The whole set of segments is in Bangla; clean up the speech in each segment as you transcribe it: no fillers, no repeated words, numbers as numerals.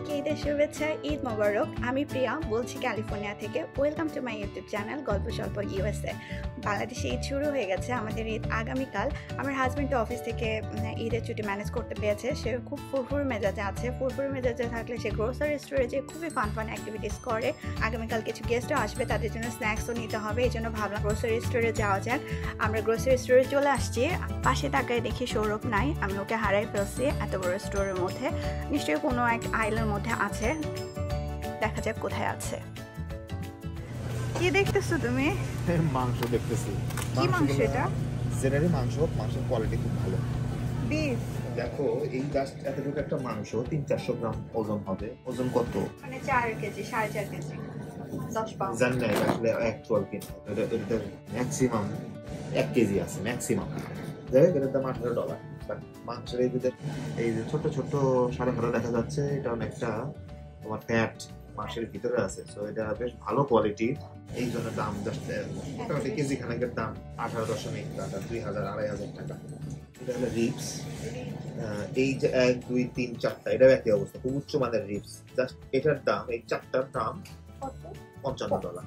সবাইকে ঈদের শুভেচ্ছা, ঈদ মোবারক। আমি প্রিয়া বলছি ক্যালিফোর্নিয়া থেকে। Welcome to my YouTube channel গল্প স্বল্প ইউএসএ। বাংলাদেশে ঈদ শুরু হয়ে গেছে, আমাদের ঈদ আগামীকাল। আমার হাজব্যান্ড তো অফিস থেকে ঈদের ছুটি ম্যানেজ করতে পেরেছে, সে খুব ফুরফুর মেজাজে আছে। ফুরফুর মেজাজে থাকলে সে গ্রোসারি স্টোরে যে খুবই ফান অ্যাক্টিভিটিস করে। আগামীকাল কিছু গেস্টও আসবে, তাদের জন্য স্ন্যাক্সও নিতে হবে, এই জন্য ভাবলাম গ্রোসারি স্টোরে যাওয়া যাক। আমরা গ্রোসারি স্টোরে চলে আসছি, পাশে তাকায় দেখি সৌরভ নাই, আমি ওকে হারাই ফেলছি এত বড় স্টোরের মধ্যে। নিশ্চয়ই কোনো এক আইলের মধ্যে আছে, দেখা যাক কোথায় আছে। কি দেখতেছো তুমি? মাংস দেখতেছি। কি মাংস এটা? জেনারেলি মাংসের কোয়ালিটি খুব ভালো। বিফ। দেখো এই জাস্ট এতটুকু একটা মাংস 300-400 গ্রাম ওজন হবে। ওজন কত? মানে 4 কেজি 4.5 কেজি 10 পাউন্ড। জানি না এটা আসলে অ্যাকচুয়াল কিনা, এটা ম্যাক্সিমাম 1 কেজি আছে ম্যাক্সিমাম। যাই হোক, এটার দাম $18। মাংসের এই যে ছোট ছোট সাদা সাদা দেখা যাচ্ছে, এটা অনেকটা তোমার ফ্যাট মাংসের ভিতরে আছে। তো এটা বেশ ভালো কোয়ালিটি, এই জন্য দাম জাস্ট মোটামুটি কেজি খানেকের দাম 18.2 টাকা, 2000-2500 টাকা। এটা হলো রিপস। এই যে 1, 2, 3, 4টা, এটাও একই অবস্থা, খুব উচ্চ মানের রিপস। জাস্ট এটার দাম, এই 4টার দাম $55।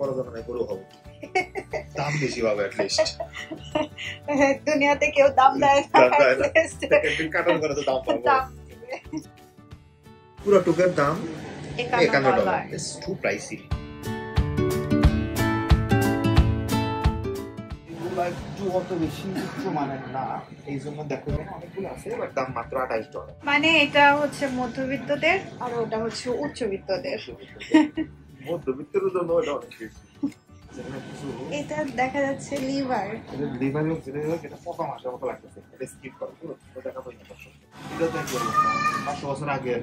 বড় ধরনের গরু হবে, দাম বেশি পাবে অ্যাটলিস্ট। দুনিয়াতে কেউ দাম দেয় না, কাটার করে তো দাম পাবো। পুরো টুকের দাম $51। It's too pricey. এগুলো একটু অত বেশি উচ্চ মানের না, এই জন্য দেখো অনেকগুলো আছে, বাট দাম মাত্র $28। মানে এটা হচ্ছে মধ্যবিত্তদের আর ওটা হচ্ছে উচ্চবিত্তদের। মধ্যবিত্তের জন্য এটা অনেক বেশি। এটা দেখা যাচ্ছে লিভার। এটা লিভারের যেটা পোকা মাছের মতো লাগতেছে, এটা স্কিপ করো, পুরো দেখা পাই না। এটা তো একদম 500 বছর আগে।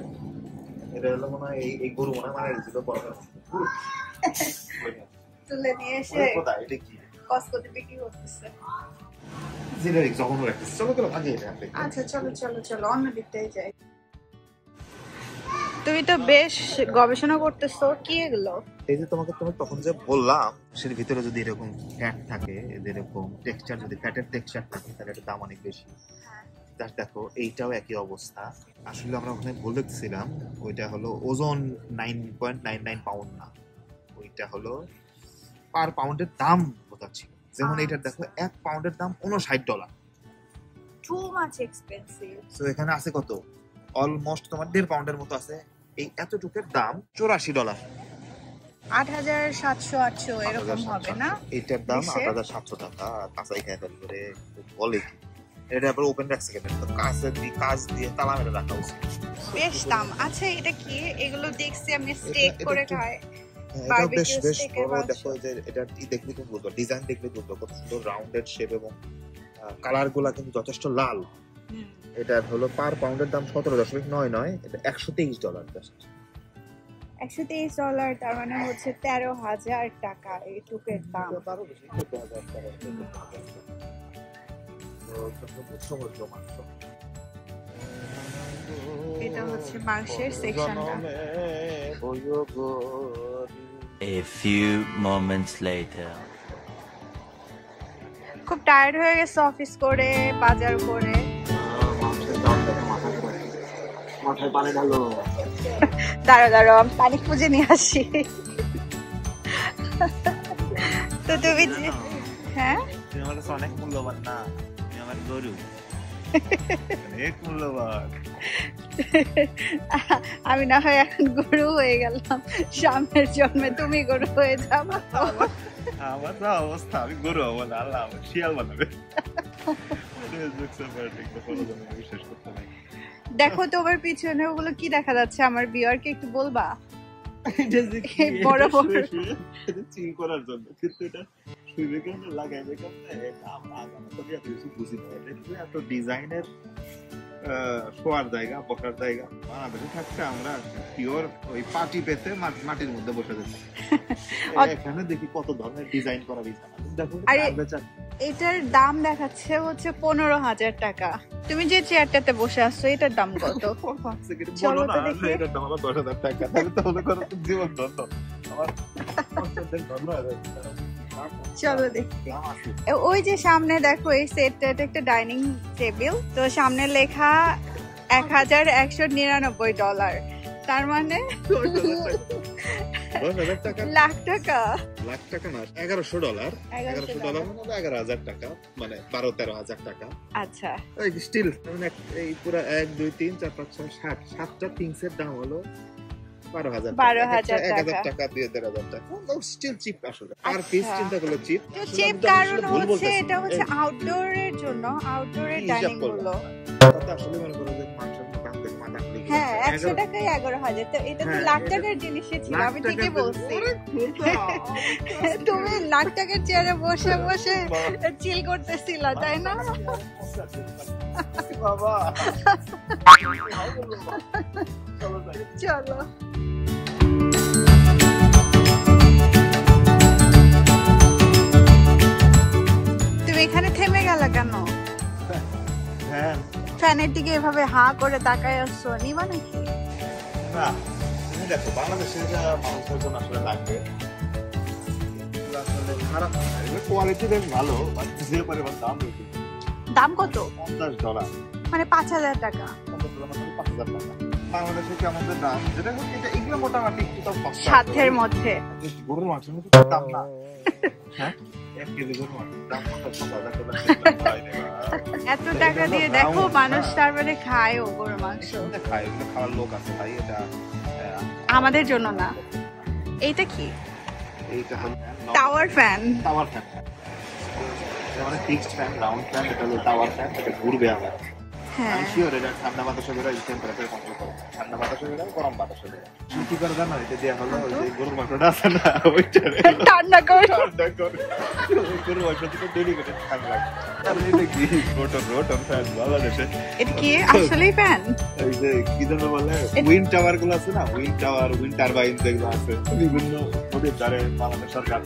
এটা হলো মনে হয় এই গরু মনে হয় মারা গেছিল বড় তুলে নিয়ে এসে এটা কি কসকোতে বিক্রি করতেছে। জেনারিক যখন রাখতেছে। চলো চলো আগে এটা। আচ্ছা চলো চলো চলো অন্য দিকটাই যাই। তুমি তো বেশ গবেষণা করতেছো, কি এগুলো? এই যে তোমাকে তখন যে বললাম, সের ভিতরে যদি এরকম ফ্যাট থাকে, এরকম টেক্সচার, যদি ফ্যাটের টেক্সচার থাকে তাহলে এটার দাম অনেক বেশি। দেখো এইটাও একই অবস্থা। আসলে আমরা ওখানে বলেছিলাম ওইটা হলো ওজন 9.99 পাউন্ড না, ওইটা হলো পার পাউন্ডের দাম বোঝাচ্ছিল। যেমন এইটার দেখো 1 পাউন্ডের দাম $59। Too much expensive. সো এখানে আছে কত? অলমোস্ট তোমার 1.5 পাউন্ডের মতো আছে। এই এতটুকের দাম $84। 8700 এরকম হবে না? এটার দাম 8700 টাকা। কাঁচাই খেয়ে ফেল করে বলে কি, এটা আবার ওপেন রাখছে কেন? তো কাঁচ দিয়ে তালা মেরে রাখা উচিত। বেশ দাম। আচ্ছা এটা কি? এগুলো দেখছি আমি স্টেক করে খায়। এটা বেশ বড়। দেখো যে এটা দেখলে তুমি বুঝবে, ডিজাইন দেখলে বুঝবে কত সুন্দর রাউন্ডেড শেপ, এবং কালার গুলা কিন্তু যথেষ্ট লাল। এটার হলো পার পাউন্ডের দাম $17.99। এটা $123 জাস্ট। $123, তার মানে হচ্ছে 13,000 টাকা এই টুকের দাম। এটা হচ্ছে মাংসের সেকশনটা। A few moments later. খুব টায়ার্ড হয়ে গেছে অফিস করে, বাজার করে। মাথায় পানি ঢালো। দাঁড়ো আমি পানি খুঁজে নিয়ে আসি। তো তুমি হ্যাঁ, তুমি আমার কাছে অনেক মূল্যবান না, তুমি আমার গরু, অনেক মূল্যবান। আমি না হয় এখন গরু হয়ে গেলাম, সামনের জন্মে তুমি গরু হয়ে যাবে। আমার তো অবস্থা, আমি গরু হবো না, আল্লাহ আমার শিয়াল বানাবে। বিশ্বাস করতে নাই। দেখো তোমার পিছনে ওগুলো কি দেখা যাচ্ছে, আমার ভিউয়ারকে একটু বলবা? বড় বড় চিল করার জন্য, কিন্তু এটা শুইবে কেন, লাগাইবে কেন, বুঝি না। এত ডিজাইনের শোয়ার জায়গা, বসার জায়গা বাংলাদেশে থাকতে আমরা পিওর ওই পাটি পেতে মাটির মধ্যে বসে যেতাম। এখানে দেখি কত ধরনের ডিজাইন করা বিছানা। দেখো এটার দাম দেখাচ্ছে হচ্ছে 15,000 টাকা। তুমি যে চেয়ারটাতে বসে আসছো এটার দাম কত? চলো তো দেখি। এটার দাম হলো 10,000 টাকা। তাহলে তো হলো কত জীবন ধন্য আমার। চলো দেখি। ওই যে সামনে দেখো এই সেটটা, এটা একটা ডাইনিং টেবিল। তো সামনে লেখা $1199, তার মানে লাখ টাকা। লাখ টাকা না, $1100, $1100 মানে 11,000 টাকা, মানে 12-13,000 টাকা। আচ্ছা, স্টিল এই পুরো 1 2 3 4 5 6 7 7টা থিংসের দাম হলো 12,000 টাকা দিয়ে 13,000 টাকা। স্টিল চিপ আসলে, আর পিস চিন্তা করলে চিপ। চিপ কারণ হচ্ছে এটা হচ্ছে আউটডোরের জন্য, আউটডোরের ডাইনিং গুলো। তাতে আসলে মনে করো যে মাংসের দাম থেকে মাথা খুলে গেছে। হ্যাঁ, 100 টাকায় 11,000, তো এটা তো লাখ টাকার জিনিসই ছিল। আমি ঠিকই বলছি। তুমি লাখ টাকার চেয়ারে বসে বসে চিল করতেছিল, তাই না? বাবা চলো। তুমি এখানে থেমে গেলা কেন? হ্যাঁ, ফ্যানের দিকে এভাবে হাঁ করে তাকায় আসছো, নিবা নাকি? না তুমি দেখো, বাংলাদেশে যা মানুষের জন্য আসলে লাগবে আসলে খারাপ না, এর কোয়ালিটি বেশ ভালো, বাট যে পরিমাণ দাম বেশি। দাম কত? $50, মানে 5,000 টাকা। $50 মানে 5,000 টাকা। বাংলাদেশে কেমন দাম, যেটা হচ্ছে এটা, এগুলো মোটামুটি একটু তো সাধ্যের মধ্যে। গরুর মাংসের মতো দাম না। হ্যাঁ, 1 কেজি গরুর মাংসের দাম কত? 5,000 টাকা। এত টাকা দিয়ে দেখো মানুষ তার মানে খায় ও গরুর মাংস। খায়, এগুলো খাওয়ার লোক আছে ভাই, এটা আমাদের জন্য না। এইটা কি? এইটা হলো টাওয়ার ফ্যান। টাওয়ার ফ্যান, এটা মানে ফিক্সড ফ্যান, রাউন্ড ফ্যান। এটা হলো টাওয়ার ফ্যান, এটা ঘুরবে আবার। হ্যাঁ, আমি শিওর এটা ঠান্ডা বাতাসে বেরোয়, টেম্পারেচার কন্ট্রোল করে। ঠান্ডা বাতাসে বেরোয়, গরম বাতাসে বেরোয়। কি করে জানো? এটা দেওয়া হলো ওই যে গরুর মাংসটা আছে না, ওইটা ঠান্ডা করে। ওই গরুর মাংসটা ডেলিকেটেড ঠান্ডা লাগে। আর এটা কি রোটর ফ্যান বাংলাদেশে? এটা কি আসলেই ফ্যান? এই যে কি যেন বলে, উইন্ড টাওয়ার গুলো আছে না, উইন্ড টাওয়ার, উইন্ড টারবাইন যেগুলো আছে বিভিন্ন নদীর ধারে, বাংলাদেশ সরকার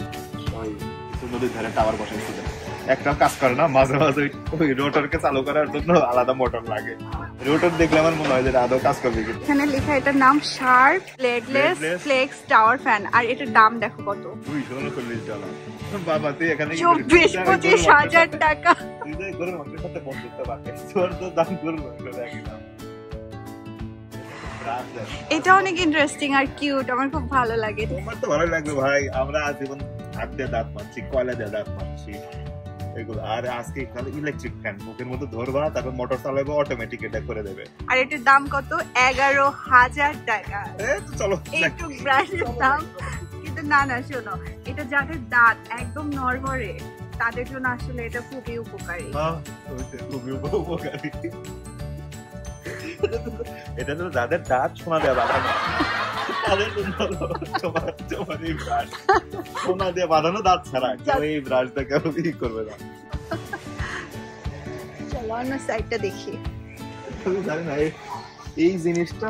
ওই কিছু নদীর ধারে টাওয়ার বসাইছিল। একটা কাজ করে না, মাঝে মাঝে ওই রোটরকে চালু করার জন্য আলাদা মোটর লাগে। রোটর দেখলে আমার মনে হয় যে আদৌ কাজ করবে কি। এখানে লেখা, এটার নাম sharp bladeless flex tower fan, আর এটার দাম দেখো কত? $249। বাবা, তুই এখানে 24-25 হাজার টাকা। তুই যে গরুর মাংসের সাথে বন্ধুত্ব পাবে, তোর তো দাম গরুর মাংসের একই দাম। এটা অনেক ইন্টারেস্টিং আর কিউট, আমার খুব ভালো লাগে। তোমার তো ভালো লাগবে ভাই, আমরা আজীবন হাত দিয়ে দাঁত মারছি, কয়লা দিয়ে দাঁত মারছি এগুলো। আর আজকে খালি ইলেকট্রিক ফ্যান, মুখের মধ্যে ধরবা, তারপর মোটর চালাবো, অটোমেটিক এটা করে দেবে। আর এটার দাম কত? 11,000 টাকা। তো চলো, একটু ব্র্যান্ডের দাম, কিন্তু না না, শোনো, এটা যাদের দাঁত একদম নড়বড়ে তাদের জন্য আসলে এটা খুবই উপকারী। খুবই উপকারী। এটা তো যাদের দাঁত সোনা দেওয়া বাঁধানো, তাদের জন্য তোমার এই ব্রাশ সোনা দিয়ে বাঁধানো দাঁত ছাড়া কেউ এই ব্রাশটা কেউ ই করবে না। চলো অন্য সাইডটা দেখি। তুমি জানি না এই জিনিসটা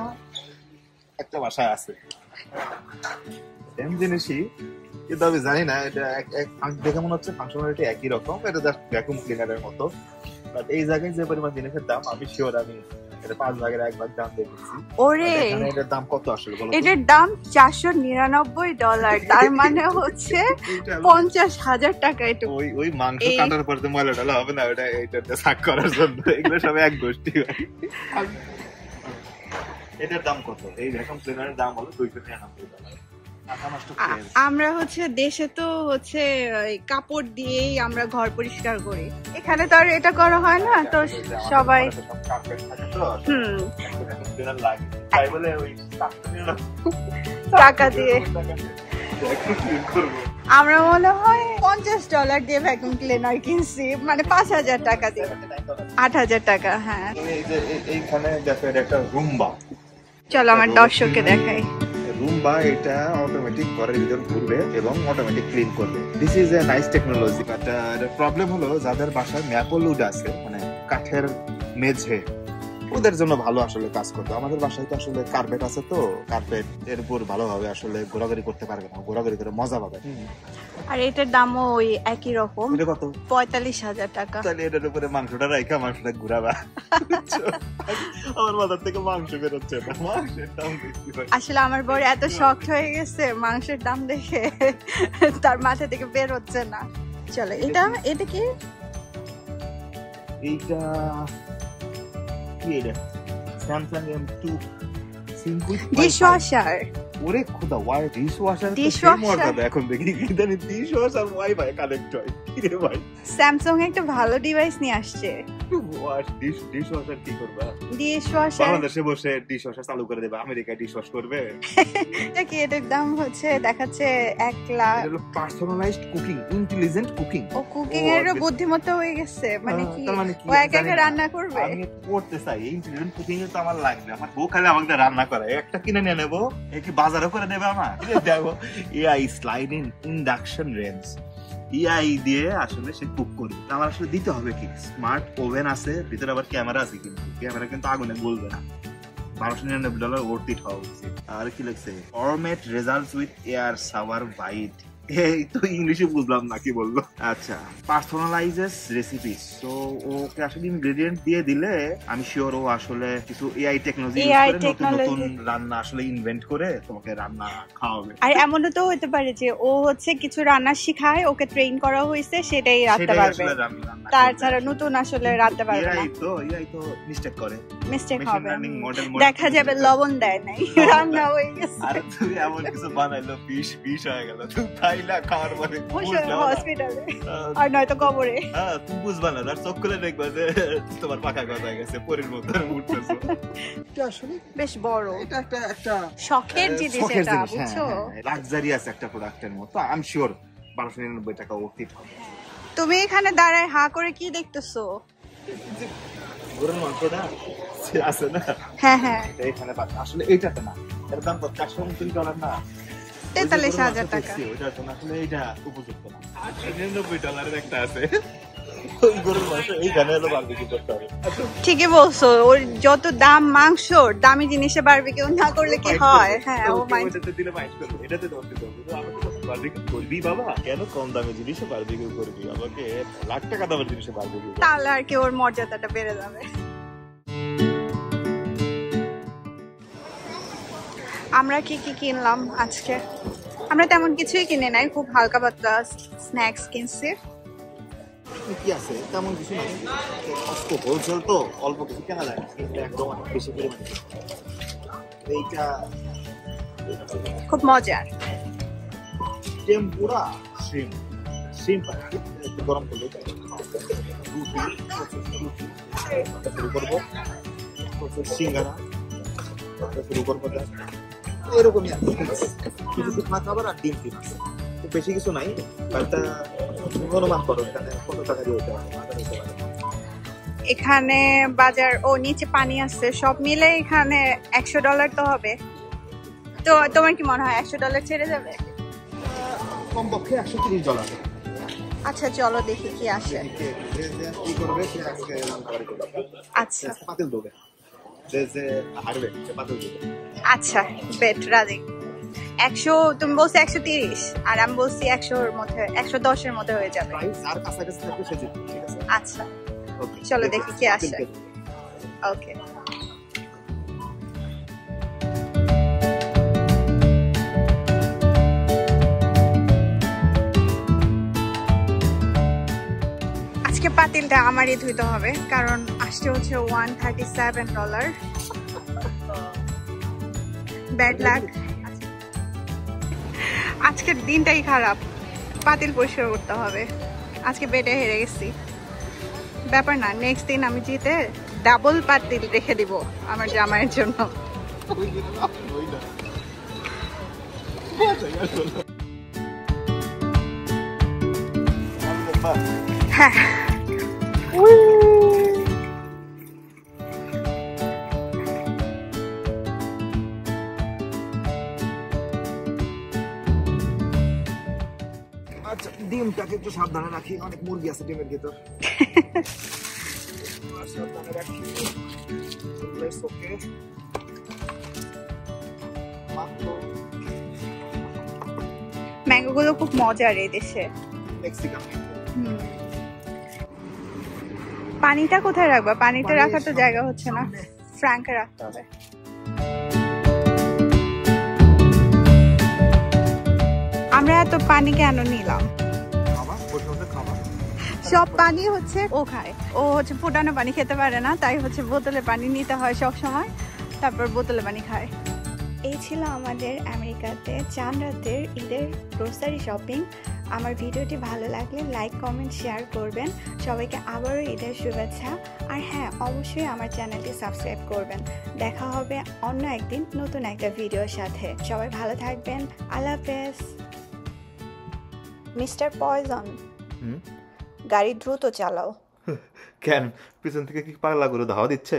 একটা বাসায় আছে, সেম জিনিসই, কিন্তু আমি জানি না এটা দেখে মনে হচ্ছে ফাংশনালিটি একই রকম, এটা জাস্ট ভ্যাকুয়াম ক্লিনারের মতো। বাট এই জায়গায় যে পরিমাণ জিনিসের দাম, আমি শিওর আমি এটা 5 ভাগের 1 ভাগ দাম দেখেছি। ওরে, এটার দাম কত আসলে বলো? এটার দাম $499, তার মানে হচ্ছে 50,000 টাকা। এটা ওই মাংস কাটার পর তো ময়লা ডালা হবে না, ওটা এইটাতে শাক করার জন্য, এগুলো সব এক গোষ্ঠী। এটার দাম কত? এই ভ্যাকুয়াম ক্লিনারের দাম হলো $299। আমরা হচ্ছে দেশে তো হচ্ছে কাপড় দিয়েই আমরা ঘর পরিষ্কার করি, এখানে তো আর এটা করা হয় না, তো সবাই টাকা দিয়ে। আমরা মনে হয় $50 দিয়ে ভ্যাকুয়াম ক্লিনার কিনছি, মানে 5,000 টাকা দিয়ে, 8,000 টাকা। হ্যাঁ, এইখানে দেখো, এটা একটা রুম্বা। চলো আমার দর্শককে দেখাই। রুম্বা এটা অটোমেটিক ঘরের ভিতর ঘুরবে এবং অটোমেটিক ক্লিন করবে। This is a nice technology, but problem হলো যাদের বাসায় ম্যাপল উড আছে, মানে কাঠের মেঝে, ওদের জন্য ভালো আসলে কাজ করতো। আমাদের বাসায় তো আসলে কার্পেট আছে, তো কার্পেট এর উপর ভালোভাবে আসলে ঘোরাঘুরি করতে পারবে না, ঘোরাঘুরি করে মজা পাবে। আর এটার দামও ওই একই রকম। এটা কত? 45,000 টাকা। তাহলে এটার উপরে মাংসটা রাখা, মাংসটা ঘুরাবা। আমার মাথার থেকে মাংস বেরোচ্ছে, মাংসের দাম বেশি। আসলে আমার বড় এত শক্ট হয়ে গেছে মাংসের দাম দেখে, তার মাথা থেকে বের হচ্ছে না। চলো, এটা কি? এইটা কি? এটা Samsung M2 sync with dishwasher ওরে খোদা ওয়াই ডিশওয়াশার এখন দেখি ইদানি ডিশওয়াশার ওয়াইফাই কানেক্ট হয় কি রে ভাই স্যামসাং একটা ভালো ডিভাইস নিয়ে আসছে ডিশওয়াশার কি করবে ডিশওয়াশার বাংলাদেশে বসে ডিশওয়াশার চালু করে দেবে আমেরিকায় ডিশওয়াশ করবে এটা কি এটার দাম হচ্ছে দেখাচ্ছে 1 লাখ এটা হলো পার্সোনালাইজড কুকিং ইন্টেলিজেন্ট কুকিং ও কুকিং এর বুদ্ধিমত্তা হয়ে গেছে মানে কি ও একা রান্না করবে আমি করতে চাই ইন্টেলিজেন্ট কুকিং এ তো আমার লাগবে আমার বউ খালি আমাকে রান্না করে একটা কিনে নিয়ে নেবো কি বাজারও করে দেবে আমার দেখো AI slide in induction range AI দিয়ে আসলে সে কুক করবে আমার আসলে দিতে হবে কি স্মার্ট ওভেন আছে ভিতরে আবার ক্যামেরা আছে কিন্তু ক্যামেরা কিন্তু আগুনে বলবে না $1299 worth it হওয়া উচিত আর কি লাগছে অরমেট results with air shower bite এই তো ইংলিশে বুঝলাম না কি বললো আচ্ছা পার্সোনালাইজেস রেসিপিস তো ওকে আসলে ইনগ্রেডিয়েন্ট দিয়ে দিলে আমি শিওর ও আসলে কিছু এআই টেকনোলজি ইউজ করে নতুন নতুন রান্না আসলে ইনভেন্ট করে তোমাকে রান্না খাওয়াবে আর এমনও তো হতে পারে যে ও হচ্ছে কিছু রান্না শিখায় ওকে ট্রেন করা হয়েছে সেটাই রাঁধতে পারবে তাছাড়া নতুন আসলে রাঁধতে পারবে না এআই তো মিস্টেক হবে দেখা যাবে লবণ দেয় নাই রান্না হয়ে গেছে আর তুমি এমন কিছু বানাইলো বিষ হয়ে গেল খাইলা খাওয়ার পরে হসপিটালে আর নয়তো কবরে তুমি বুঝবা না তার চোখ খুলে দেখবা যে তোমার পাকা গজায় গেছে পরের মতো উঠতেছে এটা আসলে বেশ বড় এটা একটা শখের জিনিস এটা বুঝছো লাক্সারিয়াস একটা প্রোডাক্টের মতো আই এম শিওর 1299 টাকা ওর্থ ইট হবে তুমি এখানে দাঁড়ায় হা করে কি দেখতেছো গরুর মাংসটা আছে না হ্যাঁ এখানে আসলে এইটাতে না এর দাম $429 না $43,000 ওইটার জন্য আসলে এইটা উপযুক্ত না $99 একটা আছে ঠিকই বলছো ওর যত দাম মাংসর দামি জিনিসে বারবিকিউ না করলে কি হয় হ্যাঁ ও এটাতে দিলে মাইন্ড করবে এটাতে দরকার করবে আমি তো বারবিকিউ করবি বাবা কেন কম দামি জিনিসে বারবিকিউ করবি আমাকে লাখ টাকা দামের জিনিসে বারবিকিউ তাহলে আর কি ওর মর্যাদাটা বেড়ে যাবে আমরা কি কি কিনলাম আজকে আমরা তেমন কিছুই কিনে নাই খুব হালকা পাতলা স্ন্যাক্স কিনছি কি আছে তেমন কিছু নাই কষ্ট হোলসেল তো অল্প কিছু কেনা যায় কিন্তু একদম অনেক বেশি পরিমাণে এইটা খুব মজার টেম্পুরা শ্রিম্প একটু গরম করলে শুরু করবো সিঙ্গারা শুরু করবো এরকমই আছে কিছু শুকনা খাবার আর ডিম টিম আছে বেশি কিছু নাই একটা অনুমান করো এখানে কত টাকা দিয়ে হতে পারে এখানে বাজার ও নিচে পানি আছে সব মিলে এখানে $100 তো হবে তো তোমার কি মনে হয় $100 ছেড়ে যাবে কমপক্ষে $130 আচ্ছা চলো দেখি কি আসে কি করবে সে আজকে আচ্ছা পাতিল দেবে যে হারবে সে পাতিল দেবে আচ্ছা বেট রাজি 100 তুমি বলছো 130 আর আমি বলছি 100 এর মধ্যে 110 এর মধ্যে হয়ে যাবে আর কাছাকাছি থাকলে সে জিতবে ঠিক আছে আচ্ছা চলো দেখি কি আসে ওকে আজকে পাতিলটা আমারই ধুইতে হবে কারণ আসছে হচ্ছে $137 ব্যাড লাক আজকের দিনটাই খারাপ পাতিল পরিষ্কার করতে হবে আজকে বেটে হেরে গেছি ব্যাপার না নেক্সট দিন আমি জিতে ডাবল পাতিল রেখে দিব আমার জামাইয়ের জন্য হ্যাঁ আচ্ছা ডিমটাকে একটু সাবধানে রাখি অনেক মুরগি আছে ডিমের ভিতর সাবধানে রাখি ওকে ম্যাঙ্গো গুলো খুব মজার এই দেশে মেক্সিকান পানিটা কোথায় রাখবা পানিতে রাখার তো জায়গা হচ্ছে না ফ্র্যাঙ্কে রাখতে হবে আমরা এত পানি কেন নিলাম সব পানি হচ্ছে ও খায়, ও হচ্ছে ফুটানো পানি খেতে পারে না, তাই হচ্ছে বোতলে পানি নিতে হয় সব সময়, তারপর বোতলে পানি খায়। এই ছিল আমাদের আমেরিকাতে 4 রাতের ঈদের গ্রোসারি শপিং। আমার ভিডিওটি ভালো লাগলে লাইক কমেন্ট শেয়ার করবেন। সবাইকে আবারও ঈদের শুভেচ্ছা। আর হ্যাঁ, অবশ্যই আমার চ্যানেলটি সাবস্ক্রাইব করবেন। দেখা হবে অন্য একদিন নতুন একটা ভিডিওর সাথে। সবাই ভালো থাকবেন, আল্লাহ হাফেজ। মিস্টার পয়জন, গাড়ি দ্রুত চালাও। কেন, পিছন থেকে কি পাগলা করে ধাওয়া দিচ্ছে?